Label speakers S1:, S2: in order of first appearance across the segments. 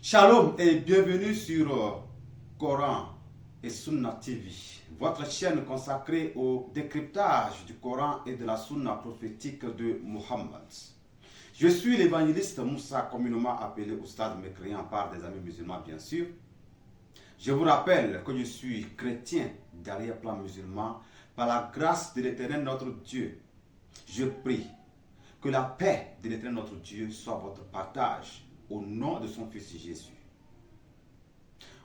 S1: Shalom et bienvenue sur Coran et Sunna TV, votre chaîne consacrée au décryptage du Coran et de la Sunna prophétique de Muhammad. Je suis l'évangéliste Moussa, communément appelé Oustad mécréant par des amis musulmans bien sûr. Je vous rappelle que je suis chrétien d'arrière-plan musulman par la grâce de l'Éternel notre Dieu. Je prie que la paix de l'Éternel notre Dieu soit votre partage au nom de son Fils Jésus.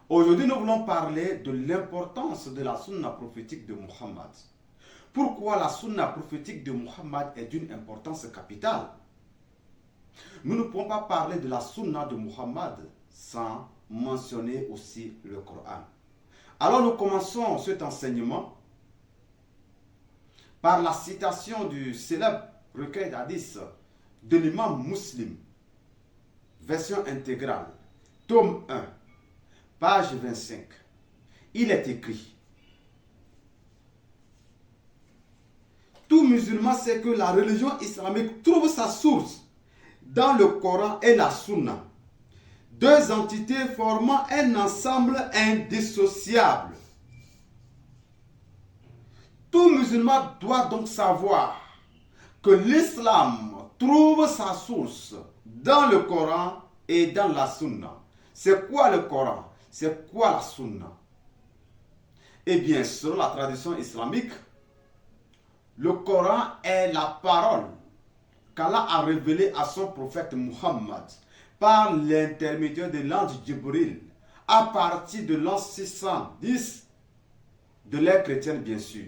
S1: Aujourd'hui, nous voulons parler de l'importance de la sunna prophétique de Muhammad. Pourquoi la sunna prophétique de Muhammad est d'une importance capitale? Nous ne pouvons pas parler de la sunna de Muhammad sans mentionner aussi le Coran. Alors nous commençons cet enseignement par la citation du célèbre recueil d'hadith de l'imam Muslim, version intégrale, tome 1, page 25. Il est écrit: tout musulman sait que la religion islamique trouve sa source dans le Coran et la Sunna, deux entités formant un ensemble indissociable. Tout musulman doit donc savoir que l'islam trouve sa source dans le Coran et dans la Sunna. C'est quoi le Coran? C'est quoi la Sunna? Eh bien, selon la tradition islamique, le Coran est la parole qu'Allah a révélée à son prophète Muhammad par l'intermédiaire de l'ange Jibril à partir de l'an 610 de l'ère chrétienne bien sûr.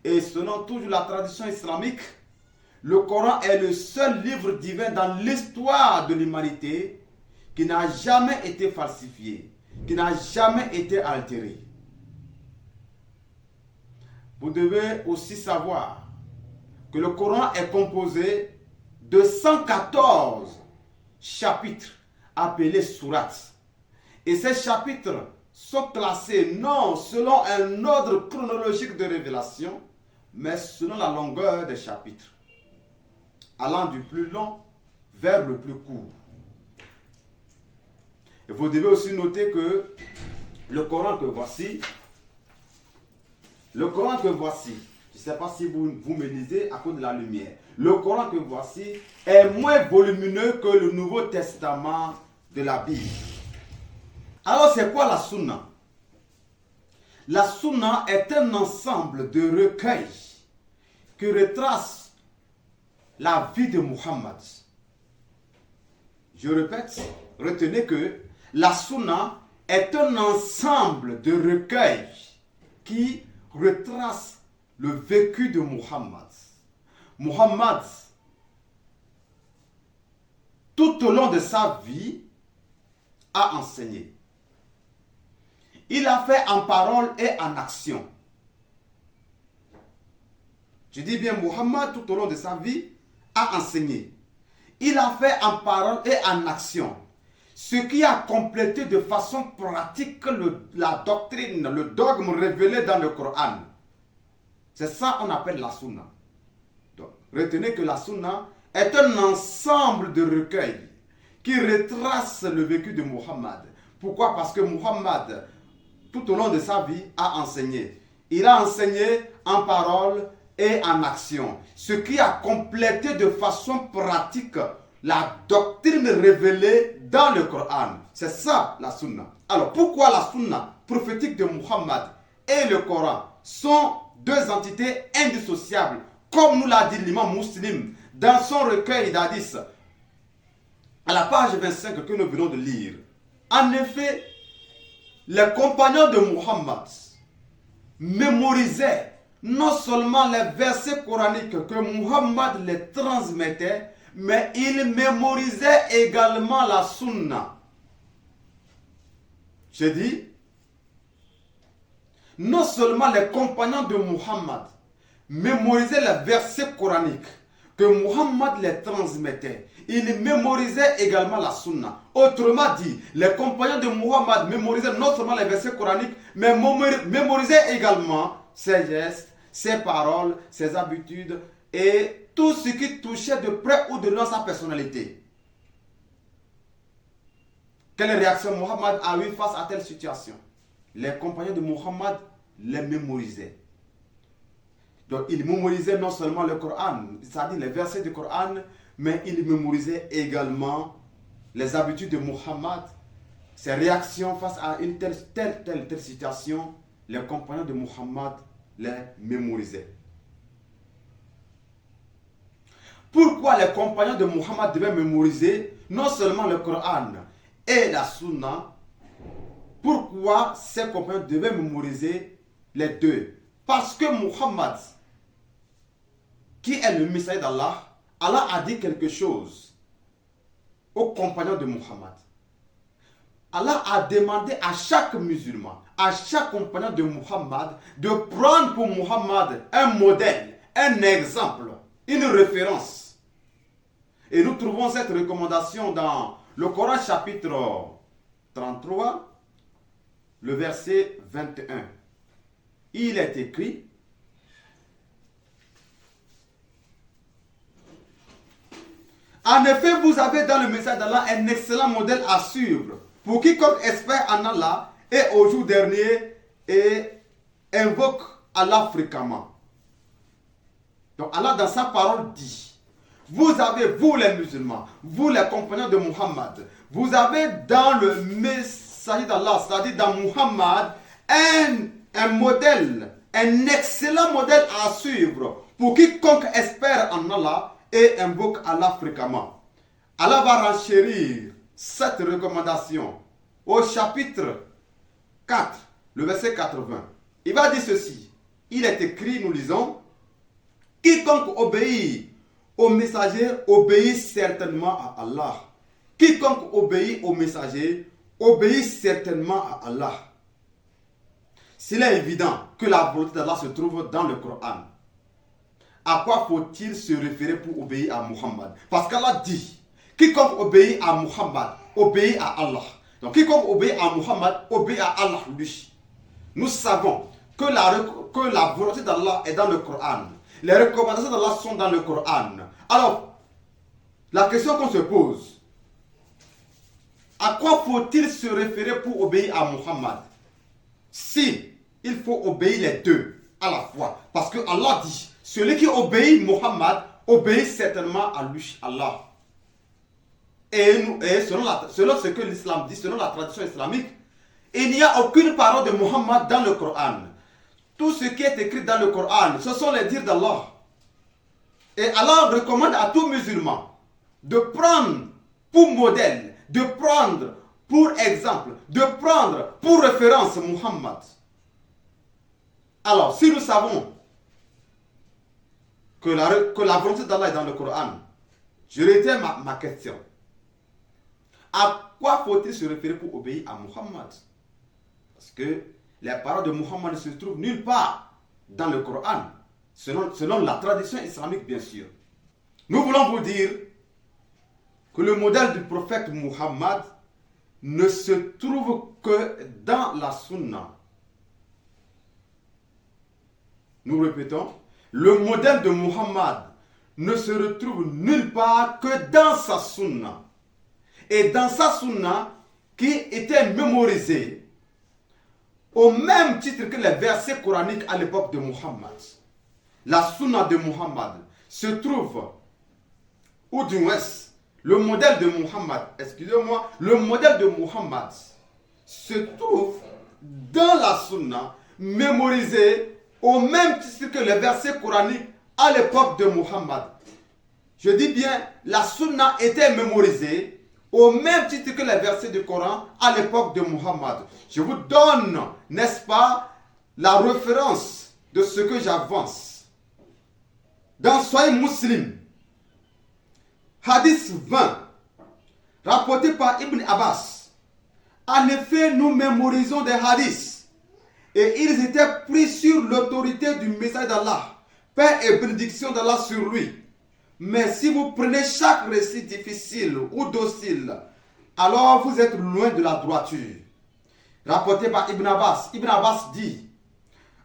S1: Et selon toujours la tradition islamique, le Coran est le seul livre divin dans l'histoire de l'humanité qui n'a jamais été falsifié, qui n'a jamais été altéré. Vous devez aussi savoir que le Coran est composé de 114 chapitres appelés sourates. Et ces chapitres sont classés non selon un ordre chronologique de révélation, mais selon la longueur des chapitres, allant du plus long vers le plus court. Et vous devez aussi noter que le Coran que voici, je ne sais pas si vous me lisez à cause de la lumière, le Coran que voici est moins volumineux que le Nouveau Testament de la Bible. Alors c'est quoi la Sunna? La Sunna est un ensemble de recueils qui retrace la vie de Muhammad. Je répète, retenez que la Sunna est un ensemble de recueils qui retrace le vécu de Muhammad. Muhammad, tout au long de sa vie, a enseigné. Il a fait en parole et en action. Je dis bien, Muhammad, tout au long de sa vie, a enseigné. Il a fait en parole et en action. Ce qui a complété de façon pratique la doctrine, le dogme révélé dans le Coran. C'est ça qu'on appelle la Sunna. Donc, retenez que la Sunna est un ensemble de recueils qui retrace le vécu de Muhammad. Pourquoi? Parce que Muhammad, tout au long de sa vie, a enseigné. Il a enseigné en parole et en action. Ce qui a complété de façon pratique la doctrine révélée dans le Coran. C'est ça la Sunna. Alors pourquoi la Sunna prophétique de Muhammad et le Coran sont deux entités indissociables, comme nous l'a dit l'imam Muslim dans son recueil d'hadith à la page 25 que nous venons de lire. En effet, les compagnons de Muhammad mémorisaient non seulement les versets coraniques que Muhammad les transmettait, mais ils mémorisaient également la Sunna. J'ai dit, non seulement les compagnons de Muhammad mémorisaient les versets coraniques que Muhammad les transmettait, ils mémorisaient également la Sunna. Autrement dit, les compagnons de Muhammad mémorisaient non seulement les versets coraniques, mais mémorisaient également ses gestes, ses paroles, ses habitudes et tout ce qui touchait de près ou de loin sa personnalité. Quelle réaction Muhammad a eu face à telle situation? Les compagnons de Muhammad les mémorisaient. Donc ils mémorisaient non seulement le Coran, c'est-à-dire les versets du Coran, mais ils mémorisaient également les habitudes de Muhammad, ses réactions face à une telle situation. Les compagnons de Muhammad les mémorisaient. Pourquoi les compagnons de Muhammad devaient mémoriser non seulement le Coran et la Sunna? Pourquoi ces compagnons devaient mémoriser les deux? Parce que Muhammad, qui est le messager d'Allah, Allah a dit quelque chose aux compagnons de Muhammad. Allah a demandé à chaque musulman, à chaque compagnon de Muhammad, de prendre pour Muhammad un modèle, un exemple, une référence. Et nous trouvons cette recommandation dans le Coran chapitre 33, le verset 21. Il est écrit: en effet, vous avez dans le message d'Allah un excellent modèle à suivre pour quiconque espère en Allah et au jour dernier et invoque Allah fréquemment. Donc Allah dans sa parole dit: vous avez, vous les musulmans, vous les compagnons de Muhammad, vous avez dans le message d'Allah, c'est-à-dire dans Muhammad, un modèle, un excellent modèle à suivre pour quiconque espère en Allah et invoque Allah fréquemment. Allah va renchérir cette recommandation au chapitre 4, le verset 80. Il va dire ceci: il est écrit, nous lisons: quiconque obéit au messager obéit certainement à Allah. Quiconque obéit au messager obéit certainement à Allah. S'il est évident que la volonté d'Allah se trouve dans le Coran, à quoi faut-il se référer pour obéir à Muhammad? Parce qu'Allah dit: quiconque obéit à Muhammad obéit à Allah. Donc quiconque obéit à Muhammad obéit à Allah lui. Nous savons que la volonté d'Allah est dans le Coran. Les recommandations d'Allah sont dans le Coran. Alors, la question qu'on se pose: à quoi faut-il se référer pour obéir à Muhammad? Si il faut obéir les deux à la fois. Parce que Allah dit: celui qui obéit Muhammad obéit certainement à lui, Allah. Et selon ce que l'islam dit, selon la tradition islamique, il n'y a aucune parole de Muhammad dans le Coran. Tout ce qui est écrit dans le Coran, ce sont les dires d'Allah. Et Allah recommande à tout musulman de prendre pour modèle, de prendre pour exemple, de prendre pour référence Muhammad. Alors, si nous savons que la volonté d'Allah est dans le Coran, je réitère ma question. À quoi faut-il se référer pour obéir à Muhammad? Parce que les paroles de Muhammad ne se trouvent nulle part dans le Coran, selon la tradition islamique bien sûr. Nous voulons vous dire que le modèle du prophète Muhammad ne se trouve que dans la Sunna. Nous répétons, le modèle de Muhammad ne se retrouve nulle part que dans sa Sunna. Et dans sa Sunna, qui était mémorisée au même titre que les versets coraniques à l'époque de Muhammad. La Sunna de Muhammad se trouve, ou du moins, le modèle de Muhammad, excusez-moi, le modèle de Muhammad se trouve dans la Sunna, mémorisé au même titre que les versets coraniques à l'époque de Muhammad. Je dis bien, la Sunna était mémorisée au même titre que les versets du Coran à l'époque de Muhammad. Je vous donne, n'est-ce pas, la référence de ce que j'avance. Dans Sahih Muslim, Hadith 20, rapporté par Ibn Abbas. En effet, nous mémorisons des hadiths et ils étaient pris sur l'autorité du message d'Allah, paix et bénédiction d'Allah sur lui. Mais si vous prenez chaque récit difficile ou docile, alors vous êtes loin de la droiture. Rapporté par Ibn Abbas. Ibn Abbas dit: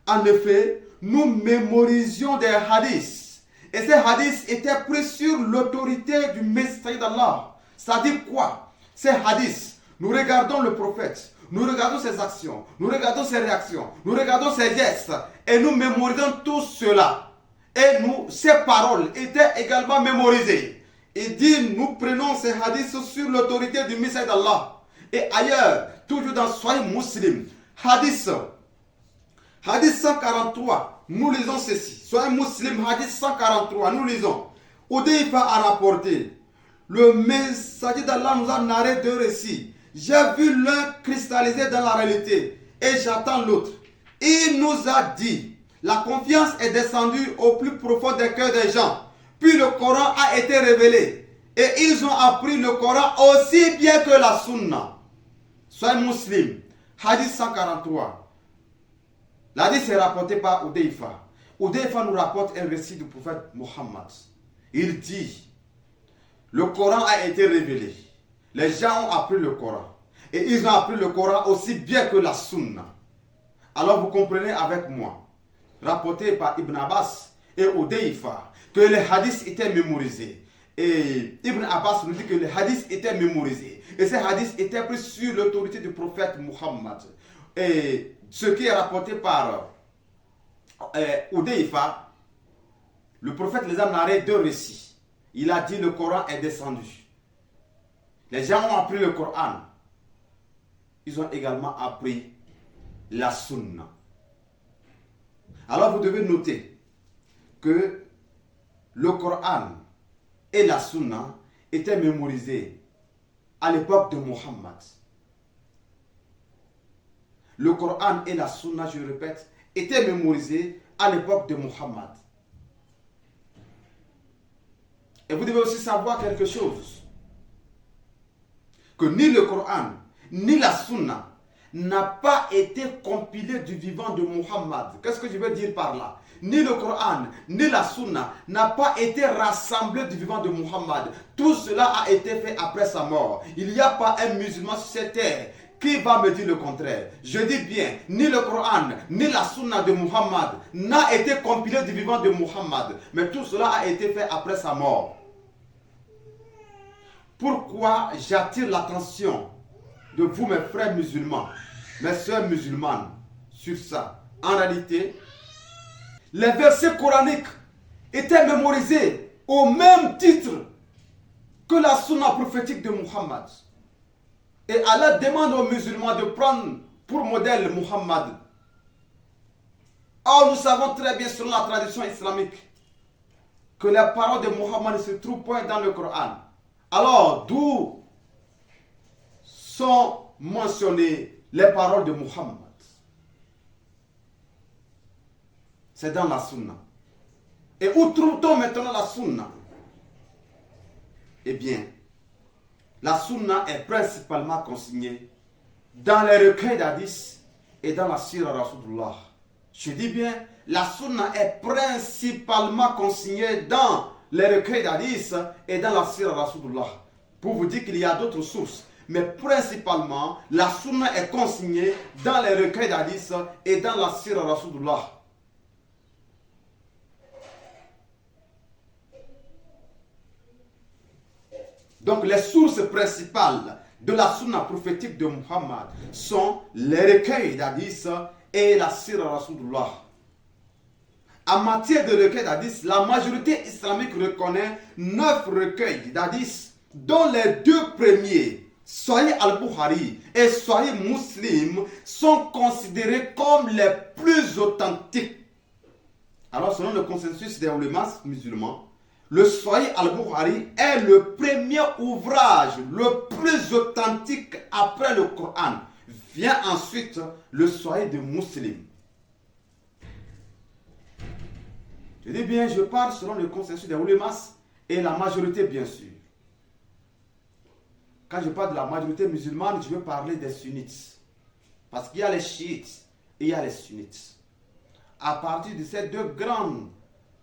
S1: en effet, nous mémorisions des hadiths. Et ces hadiths étaient pris sur l'autorité du messager d'Allah. C'est-à-dire quoi? Ces hadiths, Nous regardons le prophète, nous regardons ses actions, nous regardons ses réactions, nous regardons ses gestes et nous mémorisons tout cela. Et ces paroles étaient également mémorisées. Il dit, nous prenons ces hadiths sur l'autorité du message d'Allah. Et ailleurs, toujours dans Sahih Muslim, hadith 143, nous lisons ceci. Sahih Muslim, hadith 143, nous lisons. Hudayfa a rapporté, le messager d'Allah nous a narré deux récits. J'ai vu l'un cristallisé dans la réalité et j'attends l'autre. Il nous a dit, la confiance est descendue au plus profond des cœurs des gens. Puis le Coran a été révélé et ils ont appris le Coran aussi bien que la Sunna. Sahih Muslim, hadith 143. L'hadith est rapporté par Hudayfa. Hudayfa nous rapporte un récit du prophète Muhammad. Il dit, le Coran a été révélé. Les gens ont appris le Coran. Et ils ont appris le Coran aussi bien que la Sunna. Alors vous comprenez avec moi, rapporté par Ibn Abbas et Hudayfa, que les hadiths étaient mémorisés. Et Ibn Abbas nous dit que les hadiths étaient mémorisés. Et ces hadiths étaient pris sur l'autorité du prophète Muhammad. Et ce qui est rapporté par Hudayfa, le prophète les a narré deux récits. Il a dit le Coran est descendu. Les gens ont appris le Coran. Ils ont également appris la Sunna. Alors vous devez noter que le Coran et la Sunna étaient mémorisés à l'époque de Muhammad. Le Coran et la Sunna, je répète, étaient mémorisés à l'époque de Muhammad. Et vous devez aussi savoir quelque chose. Que ni le Coran, ni la Sunna n'a pas été compilé du vivant de Muhammad. Qu'est-ce que je veux dire par là? Ni le Coran, ni la Sunna n'a pas été rassemblé du vivant de Muhammad. Tout cela a été fait après sa mort. Il n'y a pas un musulman sur cette terre qui va me dire le contraire. Je dis bien, ni le Coran, ni la Sunna de Muhammad n'a été compilé du vivant de Muhammad. Mais tout cela a été fait après sa mort. Pourquoi j'attire l'attention de vous, mes frères musulmans, mes sœurs musulmanes, sur ça? En réalité, les versets coraniques étaient mémorisés au même titre que la sunna prophétique de Muhammad. Et Allah demande aux musulmans de prendre pour modèle Muhammad. Or, nous savons très bien selon la tradition islamique que les paroles de Muhammad ne se trouvent point dans le Coran. Alors, d'où sont mentionnées les paroles de Muhammad? C'est dans la Sunna. Et où trouve-t-on maintenant la Sunna? Eh bien, la Sunna est principalement consignée dans les recueils d'Hadith et dans la Sira Rasulullah. Je dis bien, la Sunna est principalement consignée dans les recueils d'Hadith et dans la Sira Rasulullah. Pour vous dire qu'il y a d'autres sources. Mais principalement, la Sunna est consignée dans les recueils d'Hadith et dans la Sira Rasulullah. Donc les sources principales de la sunna prophétique de Muhammad sont les recueils d'Hadith et la Sira Rasulullah. En matière de recueils d'Hadith, la majorité islamique reconnaît 9 recueils d'Hadith, dont les deux premiers, Sahih al-Bukhari et Sahih Muslim, sont considérés comme les plus authentiques. Alors selon le consensus des ulémas musulmans, le Sahih al-Bukhari est le premier ouvrage le plus authentique après le Coran. Vient ensuite le Sahih de Muslim. Je dis bien, je parle selon le consensus des ulémas et la majorité bien sûr. Quand je parle de la majorité musulmane, je veux parler des sunnites. Parce qu'il y a les chiites et il y a les sunnites. À partir de ces deux grandes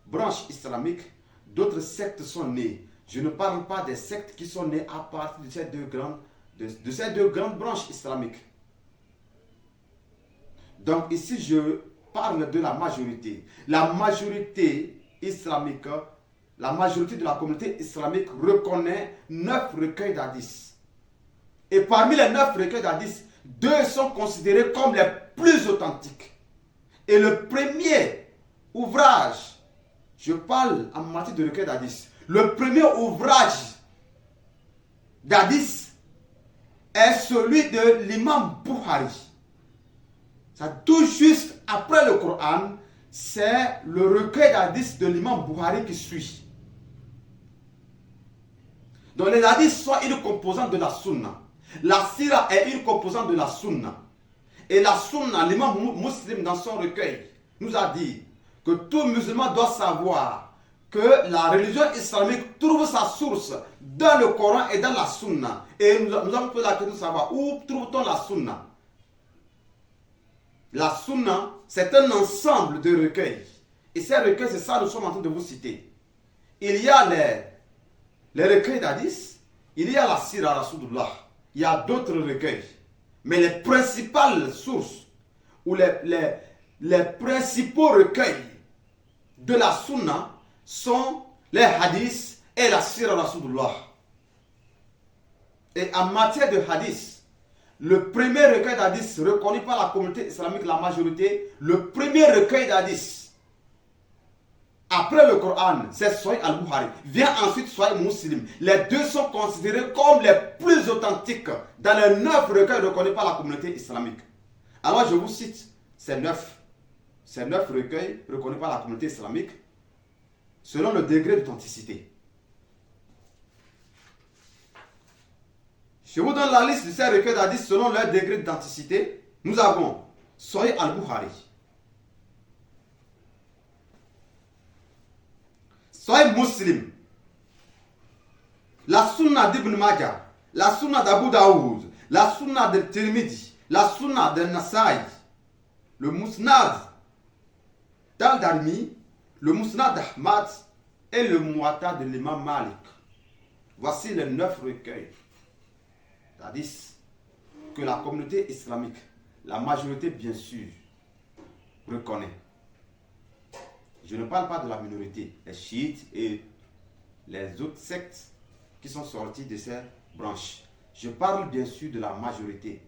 S1: branches islamiques, d'autres sectes sont nées. Je ne parle pas des sectes qui sont nées à partir de ces deux grandes branches islamiques. Donc ici, je parle de la majorité. La majorité islamique, la majorité de la communauté islamique reconnaît 9 recueils d'hadith. Et parmi les 9 recueils d'hadiths, 2 sont considérés comme les plus authentiques. Et le premier ouvrage, je parle en matière de recueil d'hadiths, le premier ouvrage d'hadiths est celui de l'imam Bukhari. Ça, tout juste après le Coran, c'est le recueil d'hadiths de l'imam Bukhari qui suit. Donc les hadiths sont une composante de la sunna. La sira est une composante de la sunna. Et la sunna, l'imam Muslim dans son recueil nous a dit que tout musulman doit savoir que la religion islamique trouve sa source dans le Coran et dans la sunna. Et nous avons posé la question de savoir où trouve-t-on la sunna. La sunna, c'est un ensemble de recueils. Et ces recueils, c'est ça que nous sommes en train de vous citer. Il y a les recueils d'hadiths, il y a la sira Rasulullah, il y a d'autres recueils. Mais les principales sources ou les principaux recueils de la sunna sont les hadiths et la sira Rasulullah. Et en matière de hadiths, le premier recueil d'hadiths reconnu par la communauté islamique, la majorité, le premier recueil d'hadiths après le Coran, c'est Sahih al-Bukhari. Vient ensuite Sahih Muslim. Les deux sont considérés comme les plus authentiques dans les 9 recueils reconnus par la communauté islamique. Alors je vous cite ces 9 recueils reconnus par la communauté islamique selon le degré d'authenticité. Je vous donne la liste de ces recueils d'hadiths selon leur degré d'authenticité. Nous avons Sahih al-Bukhari, Sahih Muslim, la Sunna d'Ibn Majah, la Sunna d'Abu Daoud, la Sunna de Tirmidhi, la Sunna de Nasaï, le Musnad d'Al-Darimi, le Musnad d'Ahmad et le Muwatta de l'imam Malik. Voici les 9 recueils d'hadiths que la communauté islamique, la majorité bien sûr, reconnaît. Je ne parle pas de la minorité, les chiites et les autres sectes qui sont sortis de ces branches. Je parle bien sûr de la majorité.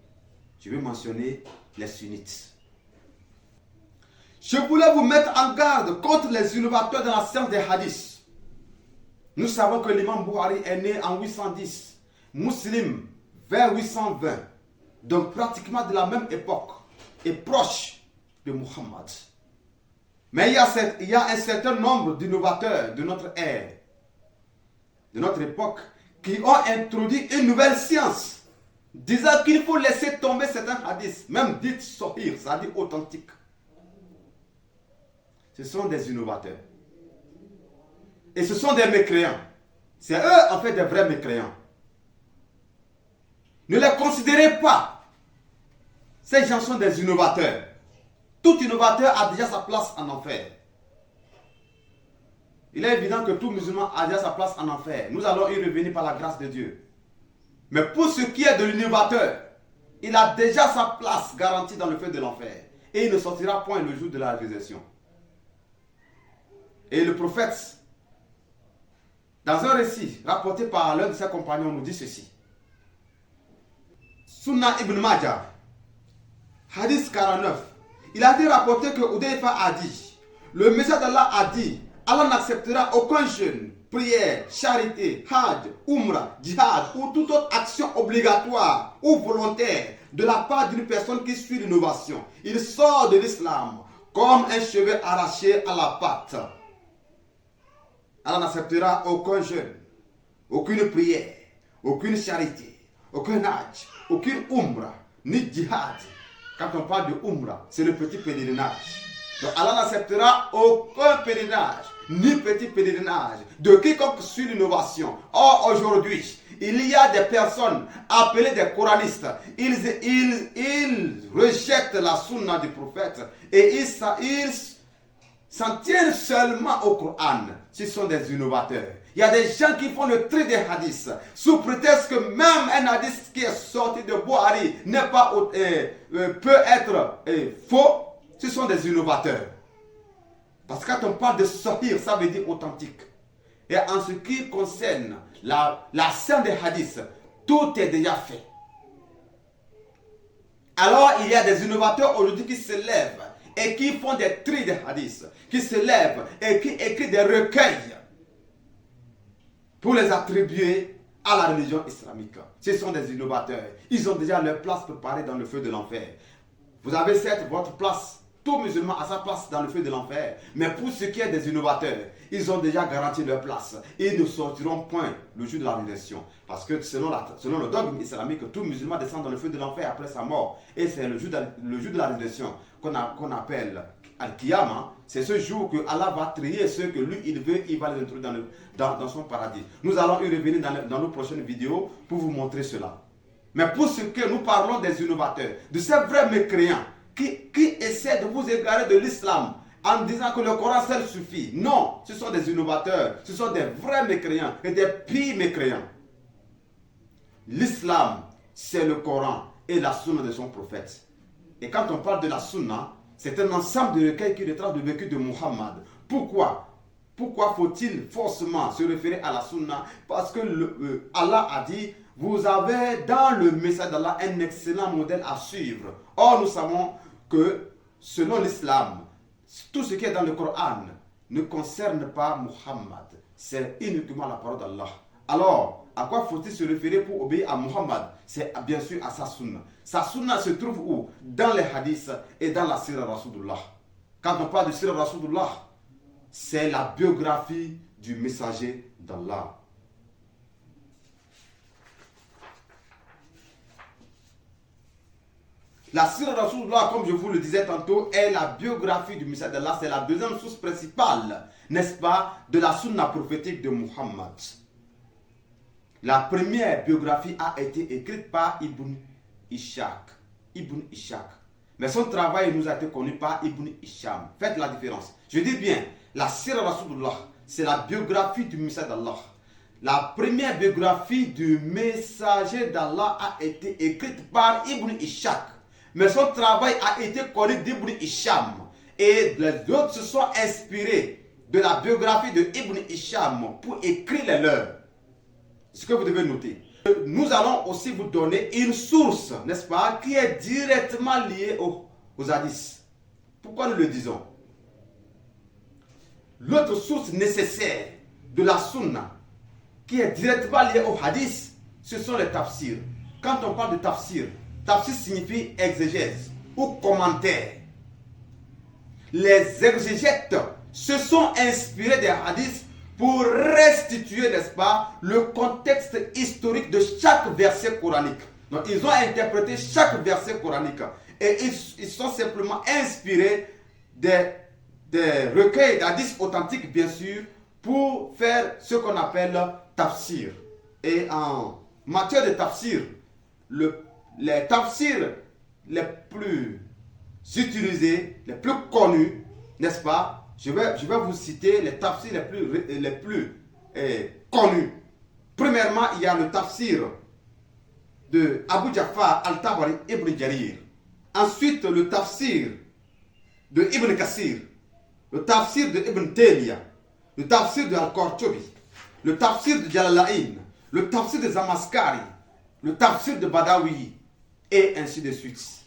S1: Je vais mentionner les sunnites. Je voulais vous mettre en garde contre les innovateurs dans la science des hadiths. Nous savons que l'imam Bukhari est né en 810, Muslim vers 820, donc pratiquement de la même époque et proche de Muhammad. Mais il y a un certain nombre d'innovateurs de notre ère, de notre époque, qui ont introduit une nouvelle science, disant qu'il faut laisser tomber certains hadiths, même dites sahih, c'est-à-dire authentiques. Ce sont des innovateurs. Et ce sont des mécréants. C'est eux, en fait, des vrais mécréants. Ne les considérez pas. Ces gens sont des innovateurs. Tout innovateur a déjà sa place en enfer. Il est évident que tout musulman a déjà sa place en enfer. Nous allons y revenir par la grâce de Dieu. Mais pour ce qui est de l'innovateur, il a déjà sa place garantie dans le feu de l'enfer. Et il ne sortira point le jour de la résurrection. Et le prophète, dans un récit rapporté par l'un de ses compagnons, nous dit ceci. Sunna ibn Majah, hadith 49. Il a été rapporté que Hudayfa a dit, le messager d'Allah a dit, Allah n'acceptera aucun jeûne, prière, charité, hajj, umrah, djihad ou toute autre action obligatoire ou volontaire de la part d'une personne qui suit l'innovation. Il sort de l'islam comme un cheveu arraché à la patte. Allah n'acceptera aucun jeûne, aucune prière, aucune charité, aucun hajj, aucune umrah, ni djihad. Quand on parle de umrah, c'est le petit pèlerinage. Donc Allah n'acceptera aucun pèlerinage, ni petit pèlerinage, de quiconque suit l'innovation. Or, aujourd'hui, il y a des personnes appelées des coranistes. Ils rejettent la sunna du prophète et ils s'en tiennent seulement au Coran. Ce sont des innovateurs. Il y a des gens qui font le tri des hadiths sous prétexte que même un hadith qui est sorti de Bukhari n'est pas peut être faux. Ce sont des innovateurs. Parce que quand on parle de sortir, ça veut dire authentique. Et en ce qui concerne la scène des hadiths, tout est déjà fait. Alors, il y a des innovateurs aujourd'hui qui se lèvent et qui font des tris de hadiths, qui se lèvent et qui écrivent des recueils pour les attribuer à la religion islamique. Ce sont des innovateurs. Ils ont déjà leur place préparée dans le feu de l'enfer. Vous avez certes votre place, tout musulman a sa place dans le feu de l'enfer. Mais pour ce qui est des innovateurs, ils ont déjà garanti leur place. Ils ne sortiront point le jour de la rédemption. Parce que selon le dogme islamique, tout musulman descend dans le feu de l'enfer après sa mort. Et c'est le jour de la rédemption qu'on appelle Al-Qiyamah. C'est ce jour que Allah va trier ceux que lui il veut, il va les introduire dans son paradis. Nous allons y revenir dans nos prochaines vidéos pour vous montrer cela. Mais pour ce que nous parlons des innovateurs, de ces vrais mécréants qui essaient de vous égarer de l'islam en disant que le Coran seul suffit. Non, ce sont des innovateurs, ce sont des vrais mécréants et des pires mécréants. L'islam, c'est le Coran et la sunna de son prophète. Et quand on parle de la sunna, c'est un ensemble de recueils qui retrace le vécu de Muhammad. Pourquoi faut-il forcément se référer à la sunna? Parce que Allah a dit, vous avez dans le message d'Allah un excellent modèle à suivre. Or, nous savons que selon l'islam, tout ce qui est dans le Coran ne concerne pas Muhammad. C'est uniquement la parole d'Allah. Alors, à quoi faut-il se référer pour obéir à Muhammad? C'est bien sûr à sa sunna. Sa sunna se trouve où? Dans les hadiths et dans la sira Rasulullah. Quand on parle de sira Rasulullah, c'est la biographie du messager d'Allah. La sira Rasulullah, comme je vous le disais tantôt, est la biographie du messager d'Allah. C'est la deuxième source principale, n'est-ce pas, de la sunna prophétique de Muhammad. La première biographie a été écrite par Ibn Ishaq. Mais son travail nous a été connu par Ibn Hisham. Faites la différence. Je dis bien, la Sira Rasulullah, c'est la biographie du messager d'Allah. La première biographie du messager d'Allah a été écrite par Ibn Ishaq. Mais son travail a été connu d'Ibn Hisham. Et les autres se sont inspirés de la biographie de Ibn Hisham pour écrire les leurs. Ce que vous devez noter. Nous allons aussi vous donner une source, n'est-ce pas, qui est directement liée aux hadiths. Pourquoi nous le disons? L'autre source nécessaire de la sunna, qui est directement liée aux hadiths, ce sont les tafsirs. Quand on parle de tafsir, tafsir signifie exégèse ou commentaire. Les exégètes se sont inspirés des hadiths pour restituer, n'est-ce pas, le contexte historique de chaque verset coranique. Donc, ils ont interprété chaque verset coranique et ils sont simplement inspirés des recueils d'hadiths authentiques, bien sûr, pour faire ce qu'on appelle tafsir. Et en matière de tafsir, les tafsirs les plus utilisés, les plus connus, n'est-ce pas? Je vais vous citer les tafsirs les plus connus. Premièrement, il y a le tafsir de Abu Ja'far al-Tabari Ibn Jarir. Ensuite, le tafsir de Ibn Kassir. Le tafsir de Ibn Taymiyyah. Le tafsir de Al-Qurtubi. Le tafsir de Jalalain. Le tafsir de Zamaskari. Le tafsir de Badawi. Et ainsi de suite.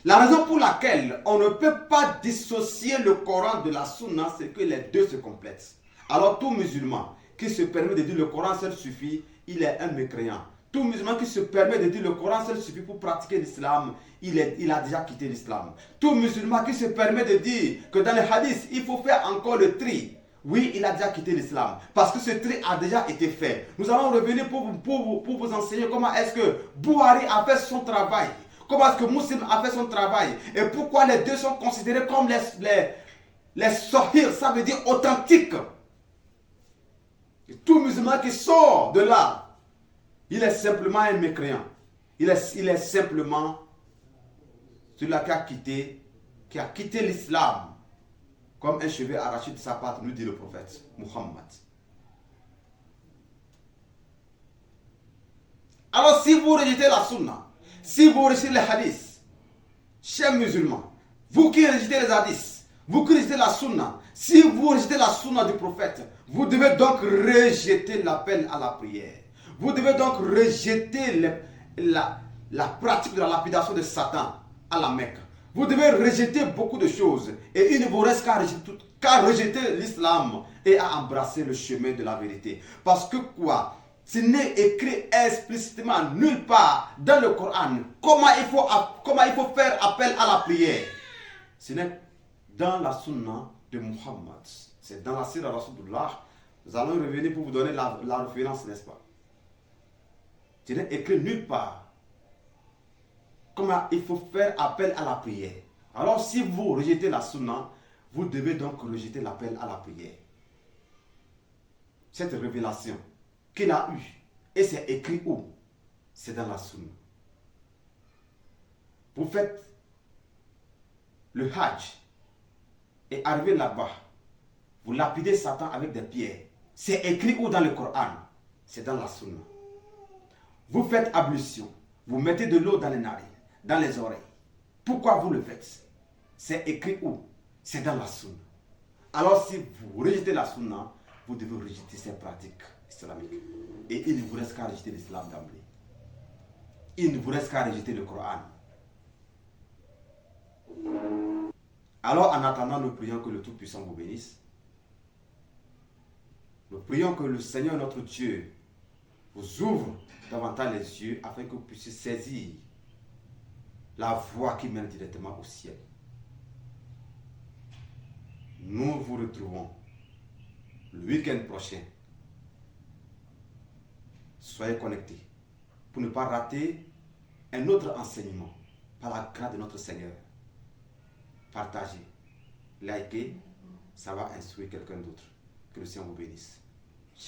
S1: La raison pour laquelle on ne peut pas dissocier le Coran de la Sunna, c'est que les deux se complètent. Alors tout musulman qui se permet de dire le Coran seul suffit, il est un mécréant. Tout musulman qui se permet de dire le Coran seul suffit pour pratiquer l'islam, il a déjà quitté l'islam. Tout musulman qui se permet de dire que dans les hadiths, il faut faire encore le tri, oui, il a déjà quitté l'islam. Parce que ce tri a déjà été fait. Nous allons revenir pour vous enseigner comment est-ce que Buhari a fait son travail. Comment est-ce que Muslim a fait son travail et pourquoi les deux sont considérés comme les sahih, ça veut dire authentique. Et tout musulman qui sort de là, il est simplement un mécréant. Il est simplement celui qui a quitté l'islam comme un cheveu arraché de sa patte, nous dit le prophète Muhammad. Alors si vous rejetez la sunna, si vous rejetez les hadiths, chers musulmans, vous qui rejetez les hadiths, vous qui rejetez la sunna, si vous rejetez la sunna du prophète, vous devez donc rejeter l'appel à la prière. Vous devez donc rejeter la pratique de la lapidation de Satan à la Mecque. Vous devez rejeter beaucoup de choses. Et il ne vous reste qu'à rejeter l'islam et à embrasser le chemin de la vérité. Parce que quoi? Ce n'est écrit explicitement nulle part dans le Coran comment il faut faire appel à la prière. Ce n'est dans la sunna de Muhammad. C'est dans la sira Rasulullah. Nous allons revenir pour vous donner la référence, n'est-ce pas? Ce n'est écrit nulle part comment il faut faire appel à la prière. Alors si vous rejetez la sunna, vous devez donc rejeter l'appel à la prière. Cette révélation qu'il a eue, et c'est écrit où? C'est dans la sunna. Vous faites le hajj et arrivez là-bas, vous lapidez Satan avec des pierres. C'est écrit où dans le Coran? C'est dans la sunna. Vous faites ablution, vous mettez de l'eau dans les narines, dans les oreilles. Pourquoi vous le faites? C'est écrit où? C'est dans la sunna. Alors si vous rejetez la sunna, vous devez rejeter ces pratiques islamiques. Et il ne vous reste qu'à rejeter l'islam d'emblée. Il ne vous reste qu'à rejeter le Coran. Alors en attendant, nous prions que le Tout-Puissant vous bénisse. Nous prions que le Seigneur notre Dieu vous ouvre davantage les yeux afin que vous puissiez saisir la voie qui mène directement au ciel. Nous vous retrouvons le week-end prochain. Soyez connectés pour ne pas rater un autre enseignement par la grâce de notre Seigneur. Partagez, likez, ça va instruire quelqu'un d'autre. Que le Seigneur vous bénisse.